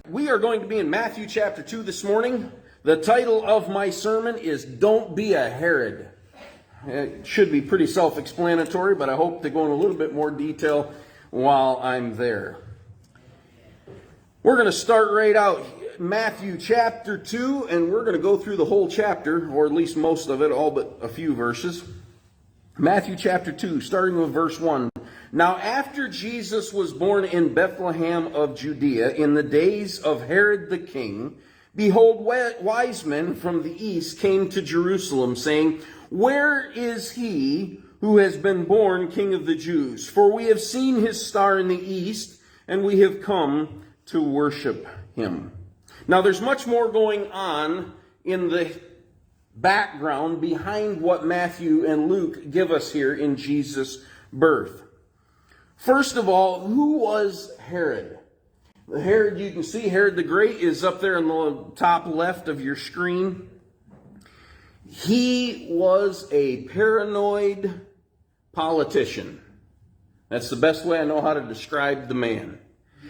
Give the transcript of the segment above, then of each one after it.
We are going to be in Matthew chapter 2 this morning. The title of my sermon is Don't Be a Herod. It should be pretty self-explanatory, but I hope to go in a little bit more detail while I'm there. We're going to start right out Matthew chapter 2, and we're going to go through the whole chapter, or at least most of it, all but a few verses. Matthew chapter 2, starting with verse 1. Now after Jesus was born in Bethlehem of Judea in the days of Herod the king, behold, wise men from the east came to Jerusalem, saying, Where is he who has been born King of the Jews? For we have seen his star in the east, and we have come to worship him. Now there's much more going on in the background behind what Matthew and Luke give us here in Jesus' birth. First of all, who was Herod? Herod, you can see Herod the Great is up there in the top left of your screen. He was a paranoid politician. That's the best way I know how to describe the man.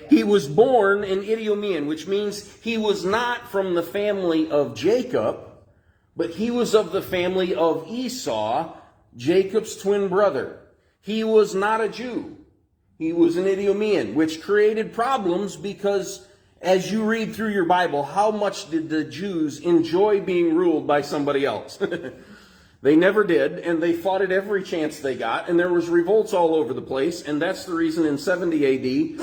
He was born in Idumean, which means he was not from the family of Jacob, but he was of the family of Esau, Jacob's twin brother. He was not a Jew. He was an Idumean, which created problems because as you read through your Bible, how much did the Jews enjoy being ruled by somebody else? They never did, and they fought at every chance they got, and there was revolts all over the place, and that's the reason in 70 A.D.,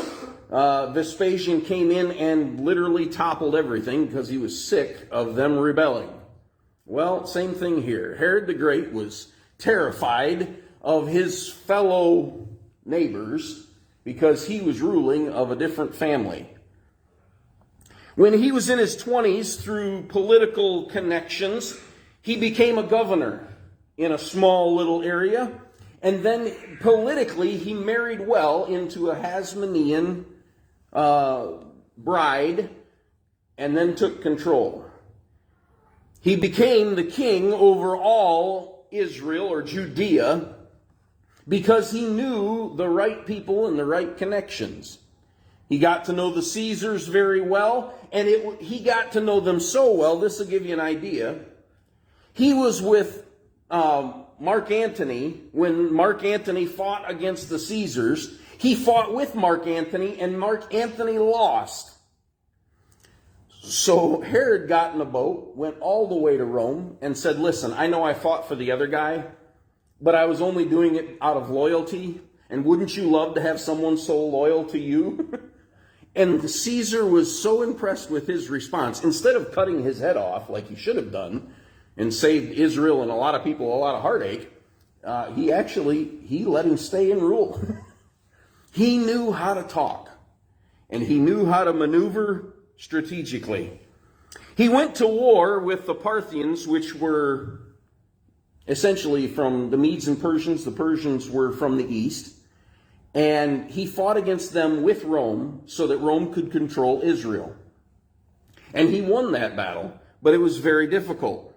Vespasian came in and literally toppled everything because he was sick of them rebelling. Well, same thing here. Herod the Great was terrified of his fellow neighbors because he was ruling of a different family. When he was in his 20s, through political connections, he became a governor in a small little area. And then politically, he married well into a Hasmonean bride and then took control. He became the king over all Israel or Judea because he knew the right people and the right connections. He got to know the Caesars very well, and he got to know them so well, this will give you an idea. He was with Mark Antony when Mark Antony fought against the Caesars. He fought with Mark Antony, and Mark Antony lost. So Herod got in a boat, went all the way to Rome, and said, Listen, I know I fought for the other guy, but I was only doing it out of loyalty, and wouldn't you love to have someone so loyal to you? And Caesar was so impressed with his response. Instead of cutting his head off like he should have done and saved Israel and a lot of people a lot of heartache, he let him stay and rule. He knew how to talk, and he knew how to maneuver strategically. He went to war with the Parthians, which were essentially from the Medes and Persians. The Persians were from the east. And he fought against them with Rome so that Rome could control Israel. And he won that battle, but it was very difficult.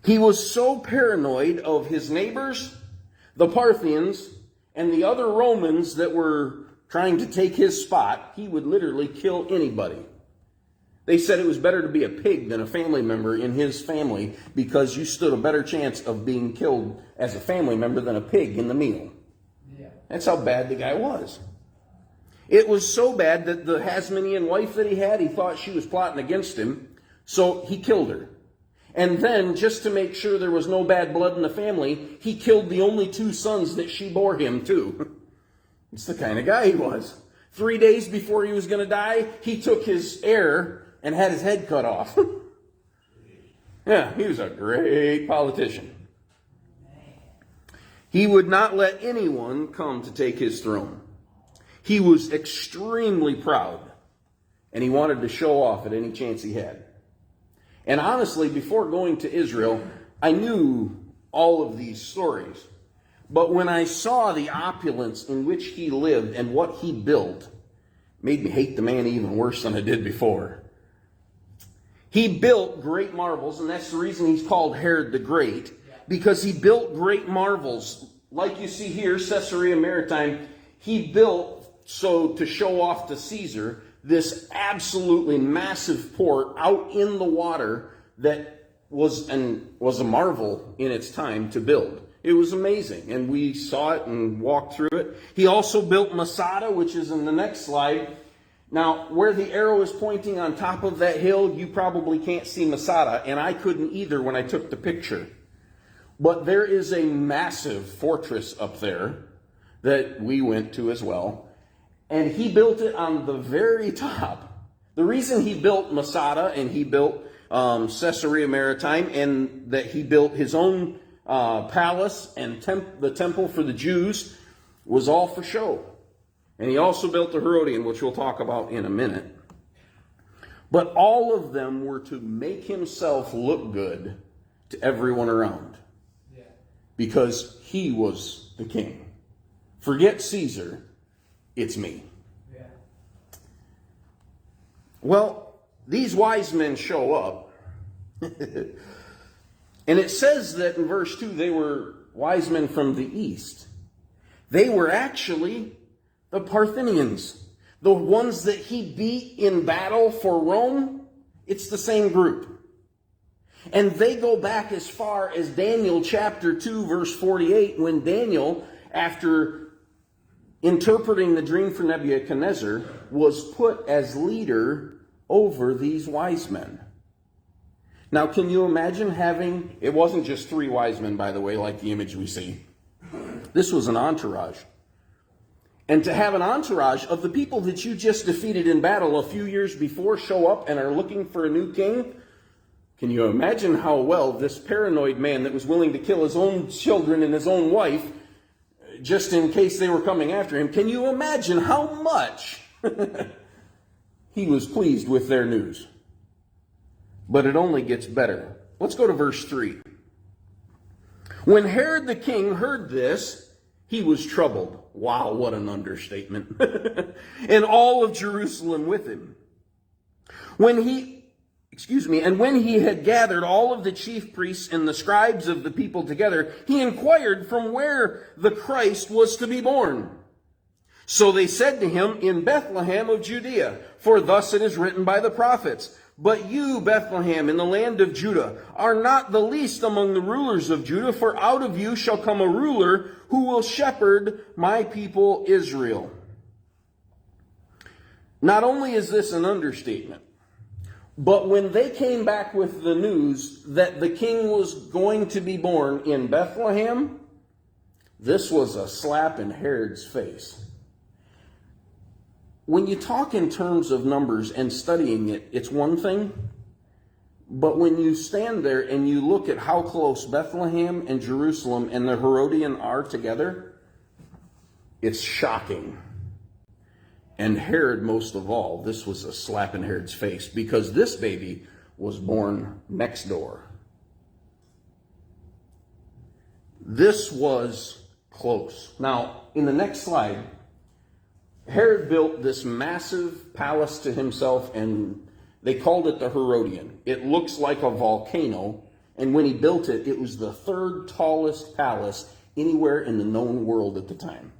He was so paranoid of his neighbors, the Parthians, and the other Romans that were trying to take his spot, he would literally kill anybody. They said it was better to be a pig than a family member in his family because you stood a better chance of being killed as a family member than a pig in the meal. Yeah. That's how bad the guy was. It was so bad that the Hasmonean wife that he had, he thought she was plotting against him, so he killed her. And then, just to make sure there was no bad blood in the family, he killed the only 2 sons that she bore him too. It's the kind of guy he was. 3 days before he was going to die, he took his heir and had his head cut off. Yeah, he was a great politician. He would not let anyone come to take his throne. He was extremely proud, and he wanted to show off at any chance he had. And honestly, before going to Israel, I knew all of these stories. But when I saw the opulence in which he lived and what he built, it made me hate the man even worse than I did before. He built great marvels, and that's the reason he's called Herod the Great, because he built great marvels. Like you see here, Caesarea Maritime, he built so to show off to Caesar this absolutely massive port out in the water that was a marvel in its time to build. It was amazing, and we saw it and walked through it. He also built Masada, which is in the next slide. Now, where the arrow is pointing on top of that hill, you probably can't see Masada, and I couldn't either when I took the picture. But there is a massive fortress up there that we went to as well, and he built it on the very top. The reason he built Masada and he built Caesarea Maritime, and that he built his own palace and the temple for the Jews was all for show. And he also built the Herodian, which we'll talk about in a minute. But all of them were to make himself look good to everyone around. Yeah. Because he was the king. Forget Caesar, it's me. Yeah. Well, these wise men show up. And it says that in verse 2, they were wise men from the east. They were actually the Parthians. The ones that he beat in battle for Rome, it's the same group. And they go back as far as Daniel chapter 2, verse 48, when Daniel, after interpreting the dream for Nebuchadnezzar, was put as leader over these wise men. Now, can you imagine having, it wasn't just 3 wise men, by the way, like the image we see. This was an entourage. And to have an entourage of the people that you just defeated in battle a few years before show up and are looking for a new king, can you imagine how well this paranoid man that was willing to kill his own children and his own wife just in case they were coming after him, can you imagine how much he was pleased with their news? But it only gets better. Let's go to verse 3. When Herod the king heard this, he was troubled. Wow, what an understatement. And all of Jerusalem with him. And when he had gathered all of the chief priests and the scribes of the people together, he inquired from where the Christ was to be born. So they said to him, in Bethlehem of Judea, for thus it is written by the prophets, but you, Bethlehem, in the land of Judah, are not the least among the rulers of Judah, for out of you shall come a ruler who will shepherd my people Israel. Not only is this an understatement, but when they came back with the news that the king was going to be born in Bethlehem, this was a slap in Herod's face. When you talk in terms of numbers and studying it, it's one thing. But when you stand there and you look at how close Bethlehem and Jerusalem and the Herodian are together, it's shocking. And Herod, most of all, this was a slap in Herod's face because this baby was born next door. This was close. Now, in the next slide, Herod built this massive palace to himself, and they called it the Herodian. It looks like a volcano, and when he built it, it was the 3rd tallest palace anywhere in the known world at the time.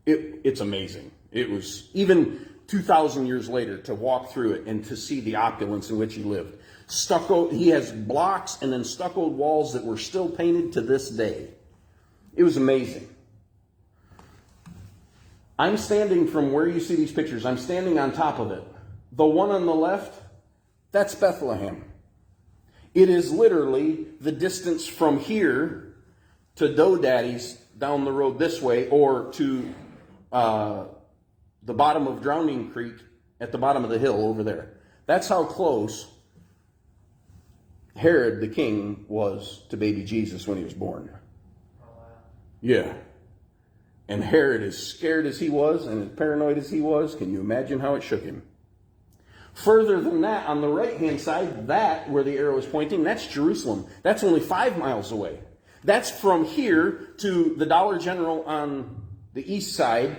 It's amazing. It was, even 2,000 years later, to walk through it and to see the opulence in which he lived. Stucco, he has blocks and then stuccoed walls that were still painted to this day. It was amazing. I'm standing from where you see these pictures. I'm standing on top of it. The one on the left, that's Bethlehem. It is literally the distance from here to Daddy's down the road this way, or to the bottom of Drowning Creek at the bottom of the hill over there. That's how close Herod the king was to baby Jesus when he was born. Oh, wow. Yeah. And Herod, as scared as he was and as paranoid as he was, can you imagine how it shook him? Further than that, on the right-hand side, that, where the arrow is pointing, that's Jerusalem. That's only 5 miles away. That's from here to the Dollar General on the east side,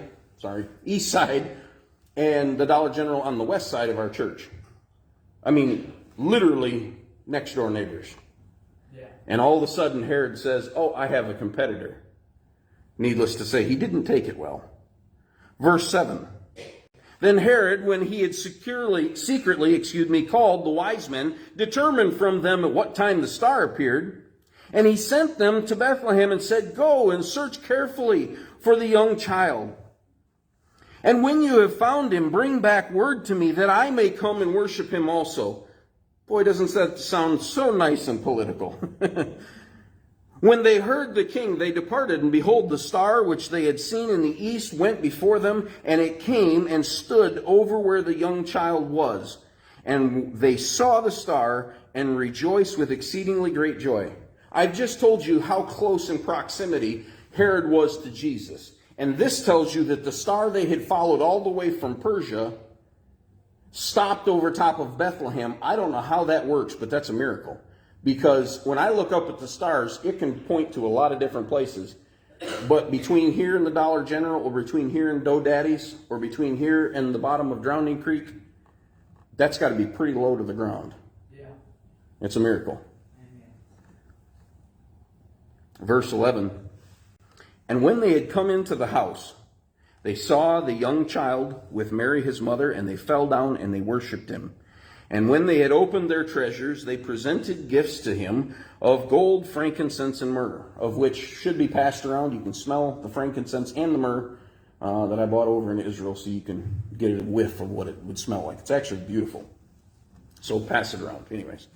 and the Dollar General on the west side of our church. I mean, literally next door neighbors. Yeah. And all of a sudden, Herod says, oh, I have a competitor. Needless to say, he didn't take it well. Verse 7. Then Herod, when he had secretly called the wise men, determined from them at what time the star appeared. And he sent them to Bethlehem and said, "Go and search carefully for the young child. And when you have found him, bring back word to me that I may come and worship him also." Boy, doesn't that sound so nice and political? When they heard the king, they departed, and behold, the star which they had seen in the east went before them, and it came and stood over where the young child was. And they saw the star and rejoiced with exceedingly great joy. I've just told you how close in proximity Herod was to Jesus. And this tells you that the star they had followed all the way from Persia stopped over top of Bethlehem. I don't know how that works, but that's a miracle. Because when I look up at the stars, it can point to a lot of different places. But between here and the Dollar General, or between here and Doe Daddy's, or between here and the bottom of Drowning Creek, that's got to be pretty low to the ground. Yeah. It's a miracle. Amen. Verse 11. And when they had come into the house, they saw the young child with Mary his mother, and they fell down and they worshipped him. And when they had opened their treasures, they presented gifts to him of gold, frankincense, and myrrh, of which should be passed around. You can smell the frankincense and the myrrh that I bought over in Israel, so you can get a whiff of what it would smell like. It's actually beautiful. So pass it around. Anyways.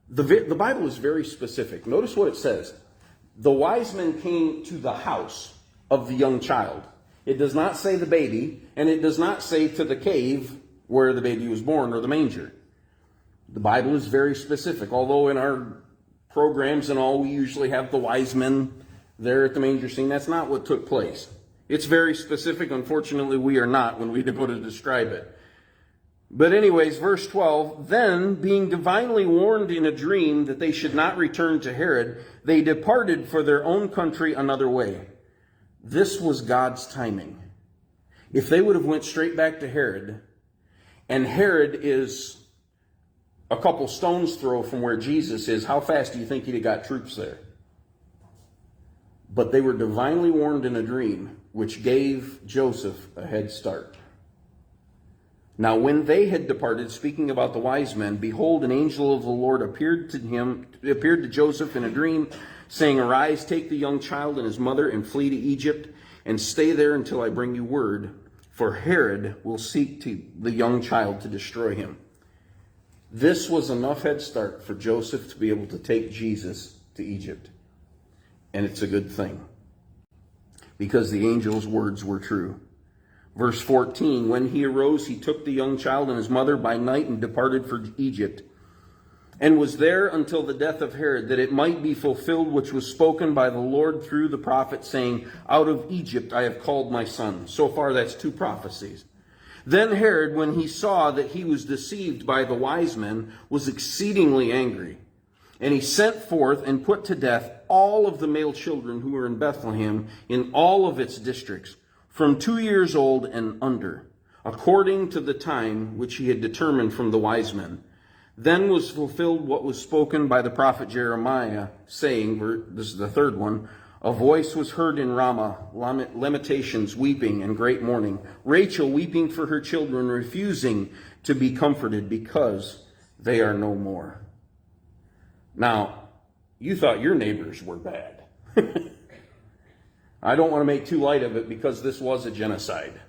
The Bible is very specific. Notice what it says. The wise men came to the house of the young child. It does not say the baby, and it does not say to the cave where the baby was born, or the manger. The Bible is very specific. Although in our programs and all, we usually have the wise men there at the manger scene. That's not what took place. It's very specific. Unfortunately, we are not when we go to describe it. But anyways, verse 12, then being divinely warned in a dream that they should not return to Herod, they departed for their own country another way. This was God's timing. If they would have went straight back to Herod, and Herod is a couple stones throw from where Jesus is, how fast do you think he'd have got troops there? But they were divinely warned in a dream, which gave Joseph a head start. Now when they had departed, speaking about the wise men, behold, an angel of the Lord appeared to Joseph in a dream, saying, "Arise, take the young child and his mother, and flee to Egypt, and stay there until I bring you word. For Herod will seek the young child to destroy him." This was enough head start for Joseph to be able to take Jesus to Egypt. And it's a good thing, because the angel's words were true. Verse 14, when he arose, he took the young child and his mother by night and departed for Egypt, and was there until the death of Herod, that it might be fulfilled which was spoken by the Lord through the prophet, saying, "Out of Egypt I have called my son." So far, that's 2 prophecies. Then Herod, when he saw that he was deceived by the wise men, was exceedingly angry. And he sent forth and put to death all of the male children who were in Bethlehem in all of its districts, from 2 years old and under, according to the time which he had determined from the wise men. Then was fulfilled what was spoken by the prophet Jeremiah, saying, this is the 3rd one, "A voice was heard in Ramah, lamentations, weeping, and great mourning. Rachel weeping for her children, refusing to be comforted, because they are no more." Now, you thought your neighbors were bad. I don't want to make too light of it, because this was a genocide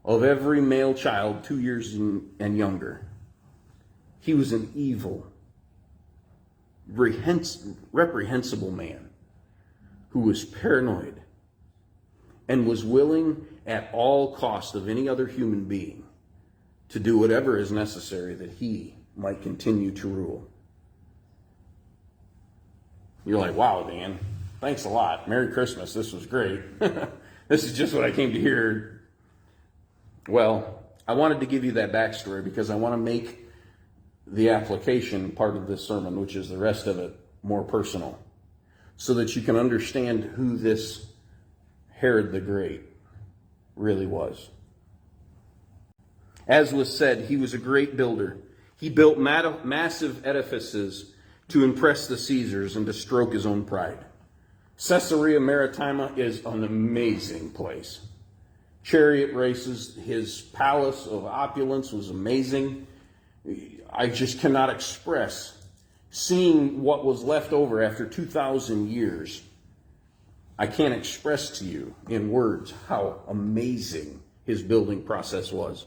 of every male child 2 years and younger. He was an evil, reprehensible man who was paranoid and was willing at all cost of any other human being to do whatever is necessary that he might continue to rule. You're like, "Wow, Dan, thanks a lot. Merry Christmas. This was great." This is just what I came to hear. Well, I wanted to give you that backstory because I want to make the application part of this sermon, which is the rest of it, more personal, so that you can understand who this Herod the Great really was. As was said, he was a great builder. He built massive edifices to impress the Caesars and to stroke his own pride. Caesarea Maritima is an amazing place. chariot races. His palace of opulence was amazing. I just cannot express seeing what was left over after 2,000 years. I can't express to you in words how amazing his building process was.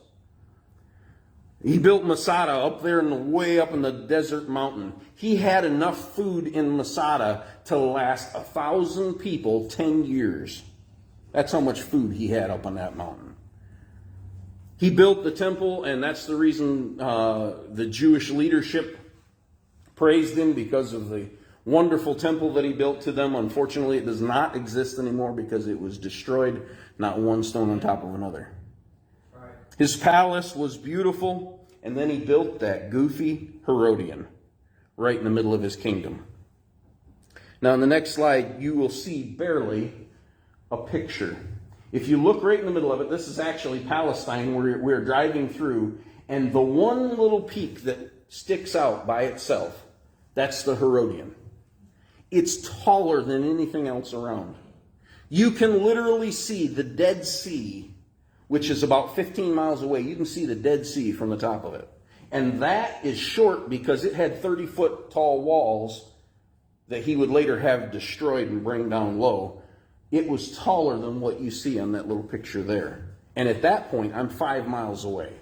He built Masada up there way up in the desert mountain. He had enough food in Masada to last 1,000 people 10 years. That's how much food he had up on that mountain. He built the temple, and that's the reason the Jewish leadership praised him, because of the wonderful temple that he built to them. Unfortunately, it does not exist anymore because it was destroyed, not one stone on top of another. Right. His palace was beautiful, and then he built that goofy Herodian right in the middle of his kingdom. Now, in the next slide, you will see barely a picture. If you look right in the middle of it, this is actually Palestine where we're driving through, and the one little peak that sticks out by itself, that's the Herodian. It's taller than anything else around. You can literally see the Dead Sea, which is about 15 miles away. You can see the Dead Sea from the top of it. And that is short because it had 30-foot tall walls that he would later have destroyed and bring down low. It was taller than what you see on that little picture there. And at that point, I'm 5 miles away.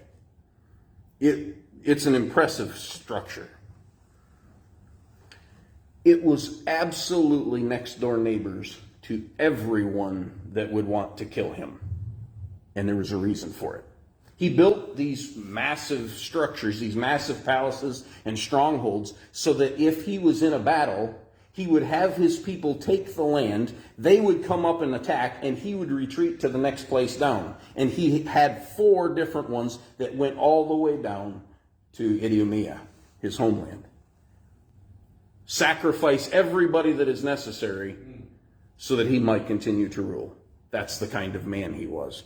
It's an impressive structure. It was absolutely next door neighbors to everyone that would want to kill him. And there was a reason for it. He built these massive structures, these massive palaces and strongholds, so that if he was in a battle, he would have his people take the land, they would come up and attack, and he would retreat to the next place down. And he had 4 different ones that went all the way down to Idumea, his homeland. Sacrifice everybody that is necessary so that he might continue to rule. That's the kind of man he was.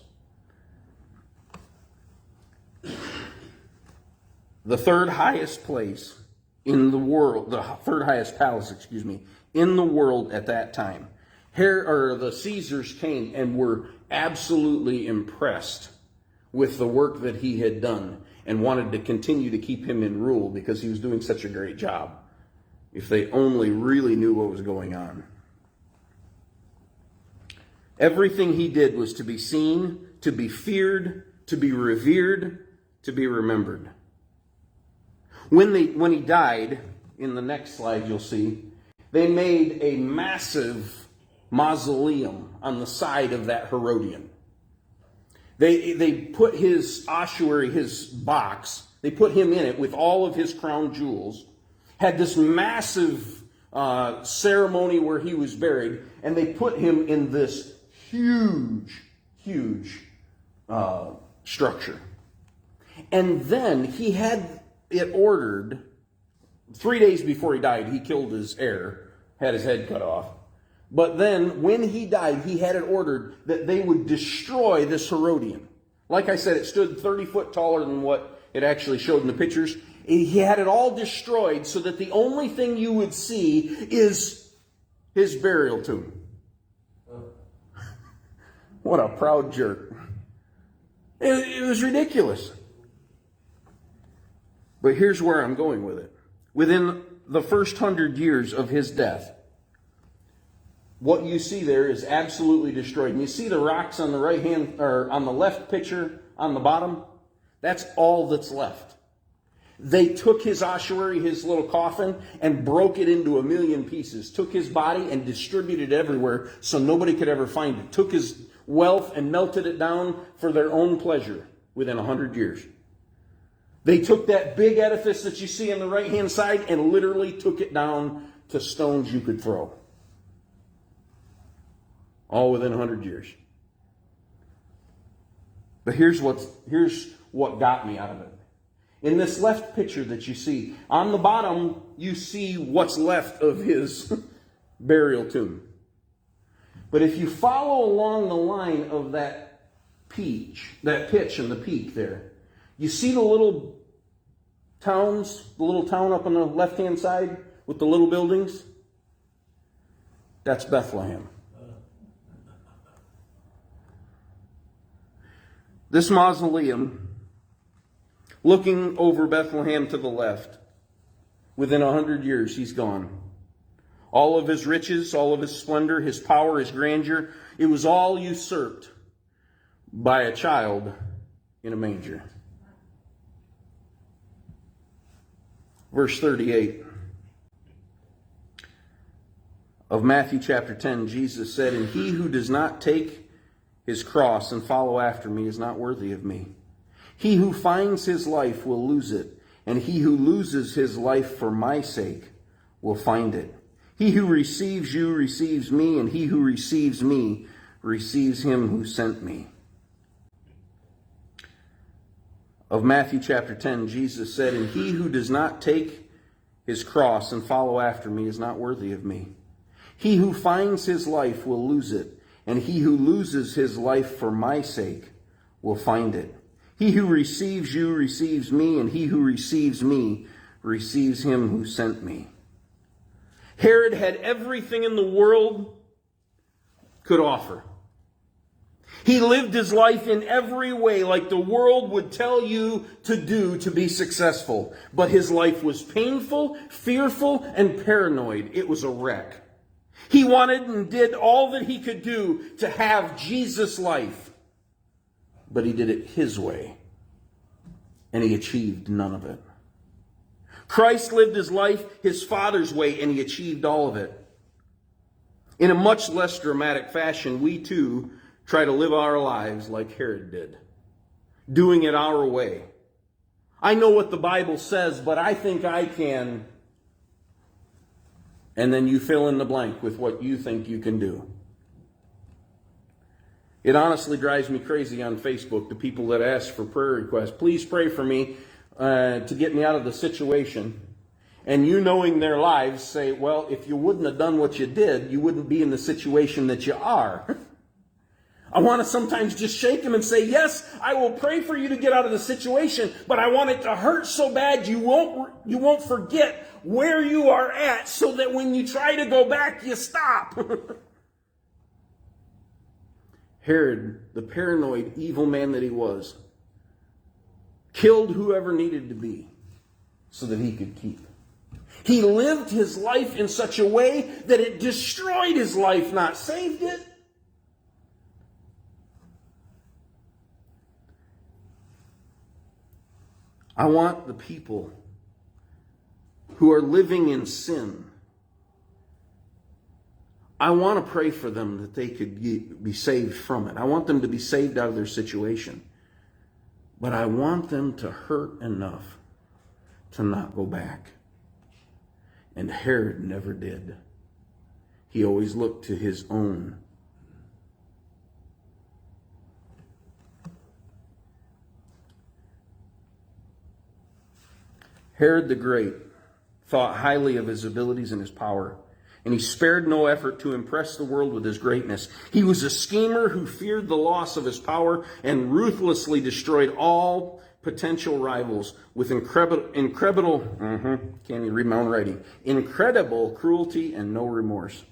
The third highest place in the world, the third highest palace, in the world at that time. The Caesars came and were absolutely impressed with the work that he had done and wanted to continue to keep him in rule because he was doing such a great job. If they only really knew what was going on. Everything he did was to be seen, to be feared, to be revered, to be remembered. When he died, in the next slide you'll see, they made a massive mausoleum on the side of that Herodian. They put his ossuary, his box, they put him in it with all of his crown jewels, had this massive ceremony where he was buried, and they put him in this huge structure. And then he had it ordered, 3 days before he died, he killed his heir, had his head cut off. But then when he died, he had it ordered that they would destroy this Herodian. Like I said, it stood 30 foot taller than what it actually showed in the pictures. He had it all destroyed so that the only thing you would see is his burial tomb. What a proud jerk. It was ridiculous. But here's where I'm going with it. Within the first 100 years of his death, what you see there is absolutely destroyed. And you see the rocks on the right hand, or on the left picture on the bottom? That's all that's left. They took his ossuary, his little coffin, and broke it into 1,000,000 pieces. Took his body and distributed it everywhere so nobody could ever find it. Took his wealth and melted it down for their own pleasure within 100 years. They took that big edifice that you see on the right-hand side and literally took it down to stones you could throw. All within 100 years. But here's what got me out of it. In this left picture that you see, on the bottom, you see what's left of his burial tomb. But if you follow along the line of that pitch and the peak there, you see the little towns, the little town up on the left-hand side with the little buildings? That's Bethlehem. This mausoleum, looking over Bethlehem to the left, within 100 years, he's gone. All of his riches, all of his splendor, his power, his grandeur, it was all usurped by a child in a manger. Verse 38 of Matthew chapter 10, Jesus said, "And he who does not take his cross and follow after me is not worthy of me. He who finds his life will lose it, and he who loses his life for my sake will find it. He who receives you receives me, and he who receives me receives him who sent me." Of Matthew chapter 10, Jesus said, "And he who does not take his cross and follow after me is not worthy of me. He who finds his life will lose it, and he who loses his life for my sake will find it. He who receives you receives me, and he who receives me receives him who sent me." Herod had everything in the world could offer. He lived his life in every way like the world would tell you to do to be successful. But his life was painful, fearful, and paranoid. It was a wreck. He wanted and did all that he could do to have Jesus' life. But he did it his way. And he achieved none of it. Christ lived his life his Father's way, and he achieved all of it. In a much less dramatic fashion, we too try to live our lives like Herod did, doing it our way. I know what the Bible says, but I think I can. And then you fill in the blank with what you think you can do. It honestly drives me crazy on Facebook, the people that ask for prayer requests. Please pray for me to get me out of the situation. And you, knowing their lives, say, well, if you wouldn't have done what you did, you wouldn't be in the situation that you are. I want to sometimes just shake them and say, yes, I will pray for you to get out of the situation, but I want it to hurt so bad you won't forget where you are at, so that when you try to go back, you stop. Herod, the paranoid, evil man that he was, killed whoever needed to be so that he could keep. He lived his life in such a way that it destroyed his life, not saved it. I want the people who are living in sin, I want to pray for them that they could be saved from it. I want them to be saved out of their situation. But I want them to hurt enough to not go back. And Herod never did. He always looked to his own. Herod the Great thought highly of his abilities and his power, and he spared no effort to impress the world with his greatness. He was a schemer who feared the loss of his power and ruthlessly destroyed all potential rivals with incredible cruelty and no remorse.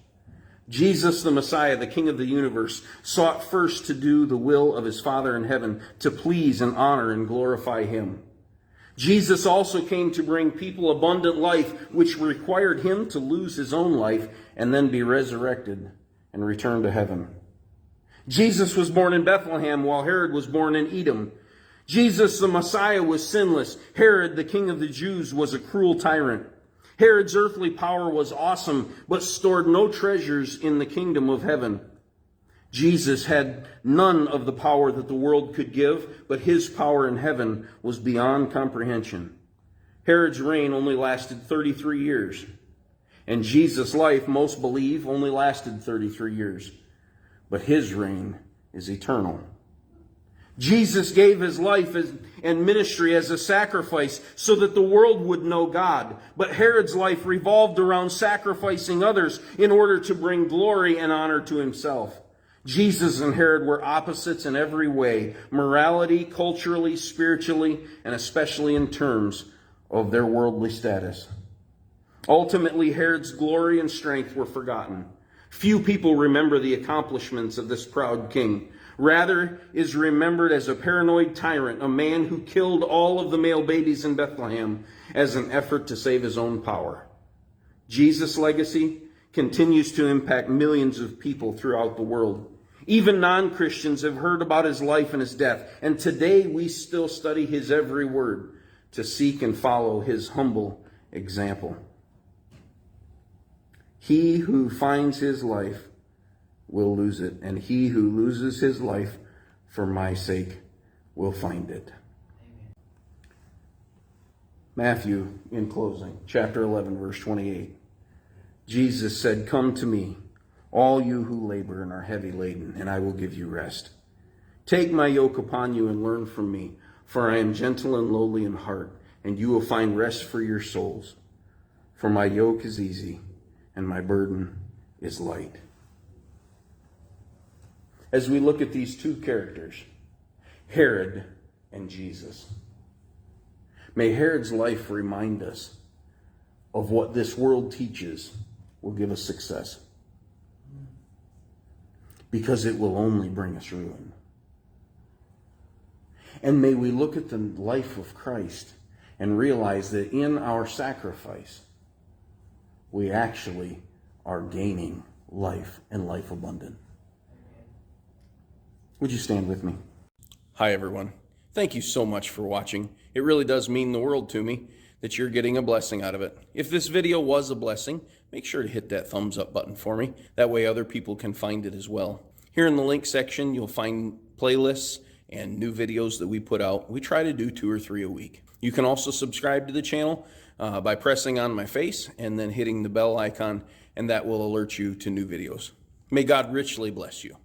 Jesus, the Messiah, the King of the universe, sought first to do the will of his Father in heaven, to please and honor and glorify him. Jesus also came to bring people abundant life, which required him to lose his own life and then be resurrected and return to heaven. Jesus was born in Bethlehem while Herod was born in Edom. Jesus, the Messiah, was sinless. Herod, the King of the Jews, was a cruel tyrant. Herod's earthly power was awesome, but stored no treasures in the kingdom of heaven. Jesus had none of the power that the world could give, but his power in heaven was beyond comprehension. Herod's reign only lasted 33 years, and Jesus' life, most believe, only lasted 33 years. But his reign is eternal. Jesus gave his life and ministry as a sacrifice so that the world would know God. But Herod's life revolved around sacrificing others in order to bring glory and honor to himself. Jesus and Herod were opposites in every way, morality, culturally, spiritually, and especially in terms of their worldly status. Ultimately, Herod's glory and strength were forgotten. Few people remember the accomplishments of this proud king. Rather is remembered as a paranoid tyrant, a man who killed all of the male babies in Bethlehem as an effort to save his own power. Jesus' legacy continues to impact millions of people throughout the world. Even non-Christians have heard about his life and his death, and today we still study his every word to seek and follow his humble example. He who finds his life will lose it, and he who loses his life for my sake will find it. Matthew, in closing, chapter 11, verse 28. Jesus said, "Come to me, all you who labor and are heavy laden, and I will give you rest. Take my yoke upon you and learn from me, for I am gentle and lowly in heart, and you will find rest for your souls. For my yoke is easy, and my burden is light." As we look at these two characters, Herod and Jesus, may Herod's life remind us of what this world teaches will give us success, because it will only bring us ruin. And may we look at the life of Christ and realize that in our sacrifice, we actually are gaining life and life abundant. Would you stand with me? Hi, everyone. Thank you so much for watching. It really does mean the world to me that you're getting a blessing out of it. If this video was a blessing, make sure to hit that thumbs up button for me. That way other people can find it as well. Here in the link section, you'll find playlists and new videos that we put out. We try to do 2 or 3 a week. You can also subscribe to the channel by pressing on my face and then hitting the bell icon, and that will alert you to new videos. May God richly bless you.